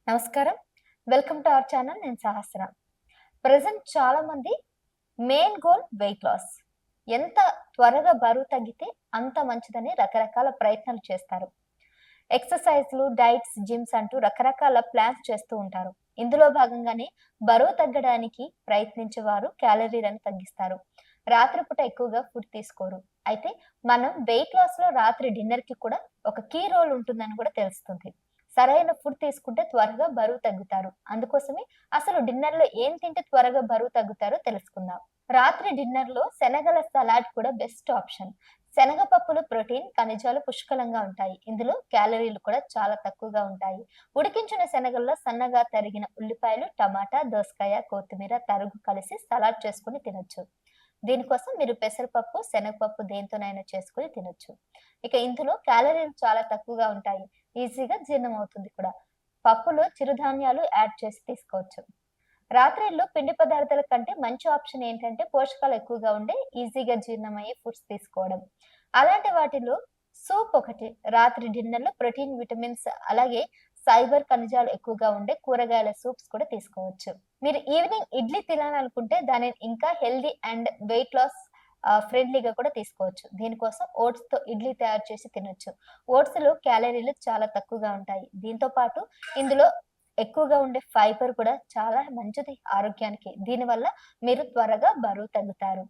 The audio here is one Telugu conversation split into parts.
నమస్కారం. Welcome to our channel. నేను సహస్ర. ప్రెజెంట్ చాలా మంది మెయిన్ గోల్ వెయిట్ లాస్. ఎంత త్వరగా బరువు తగ్గితే అంత మంచిదని రకరకాల ప్రయత్నాలు చేస్తారు. ఎక్సర్‌సైజ్‌లు, డైట్స్, జిమ్స్ అంటూ రకరకాల ప్లాన్స్ చేస్తూ ఉంటారు. ఇందులో భాగంగానే బరువు తగ్గడానికి ప్రయత్నించేవారు క్యాలరీలను తగ్గిస్తారు. రాత్రిపూట ఎక్కువగా ఫుడ్ తీసుకోరు. అయితే మనం వెయిట్ లాస్‌లో రాత్రి డిన్నర్‌కి కూడా ఒక కీ రోల్ ఉంటుందని కూడా తెలుస్తుంది. సరైన ఫుడ్ తీసుకుంటే త్వరగా బరువు తగ్గుతారు. అందుకోసమే అసలు డిన్నర్‌లో ఏం తింటే త్వరగా బరువు తగ్గుతారో తెలుసుకుందాం. రాత్రి డిన్నర్‌లో శనగల సలాడ్ కూడా బెస్ట్ ఆప్షన్. శనగపప్పులో ప్రోటీన్, ఖనిజాలు పుష్కలంగా ఉంటాయి. ఇందులో క్యాలరీలు కూడా చాలా తక్కువగా ఉంటాయి. ఉడికించిన శనగల్లో సన్నగా తరిగిన ఉల్లిపాయలు, టమాటా, దోసకాయ, కొత్తిమీర, తరుగు కలిసి సలాడ్ చేసుకొని తినొచ్చు. దీనికోసం మీరు పెసరపప్పు, శనగపప్పు దేనితోనైనా చేసుకొని తినొచ్చు. ఇక ఇందులో క్యాలరీలు చాలా తక్కువగా ఉంటాయి. ఈజీగా జీర్ణమవుతుంది కూడా. పప్పులో చిరుధాన్యాలు యాడ్ చేసి తీసుకోవచ్చు. రాత్రిళ్ళు పిండి పదార్థాల కంటే మంచి ఆప్షన్ ఏంటంటే పోషకాలు ఎక్కువగా ఉండే, ఈజీగా జీర్ణమయ్యే ఫుడ్స్ తీసుకోవడం. అలాంటి వాటిలో సూప్ ఒకటి. రాత్రి డిన్నర్‌లో ప్రోటీన్, విటమిన్స్ అలాగే ఫైబర్, ఖనిజాలు ఎక్కువగా ఉండే కూరగాయల సూప్స్ కూడా తీసుకోవచ్చు. మీరు ఈవినింగ్ ఇడ్లీ తినాలనుకుంటే దానిని ఇంకా హెల్తీ అండ్ వెయిట్ లాస్ ఫ్రెండ్లీగా కూడా తీసుకోవచ్చు. దీనికోసం ఓట్స్‌తో ఇడ్లీ తయారు చేసి తినొచ్చు. ఓట్స్‌లో క్యాలరీలు చాలా తక్కువగా ఉంటాయి. దీంతో పాటు ఇందులో ఎక్కువగా ఉండే ఫైబర్ కూడా చాలా మంచిది ఆరోగ్యానికి. దీనివల్ల మీరు త్వరగా బరువు తగ్గుతారు.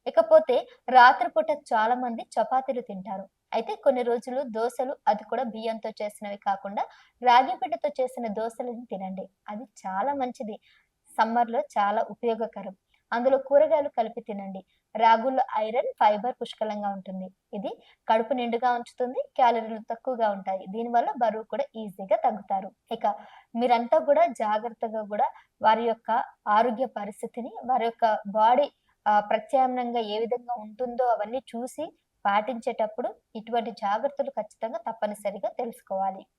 ఇకపోతే రాత్రిపూట చాలా మంది చపాతీలు తింటారు. అయితే కొన్ని రోజులు దోసలు, అది కూడా బియ్యంతో చేసినవి కాకుండా రాగి పిండితో చేసిన దోసలను తినండి. అది చాలా మంచిది. సమ్మర్‌లో చాలా ఉపయోగకరం. అందులో కూరగాయలు కలిపి తినండి. రాగుల్లో ఐరన్, ఫైబర్ పుష్కలంగా ఉంటుంది. ఇది కడుపు నిండుగా ఉంచుతుంది. క్యాలరీలు తక్కువగా ఉంటాయి. దీనివల్ల బరువు కూడా ఈజీగా తగ్గుతారు. ఇక మీరంతా కూడా జాగ్రత్తగా గూడా వారి యొక్క ఆరోగ్య పరిస్థితిని, వారి యొక్క బాడీ ప్రత్యామ్నాయంగా ఏ విధంగా ఉంటుందో అవన్నీ చూసి పాటించేటప్పుడు ఇటువంటి జాగ్రత్తలు ఖచ్చితంగా తప్పనిసరిగా తెలుసుకోవాలి.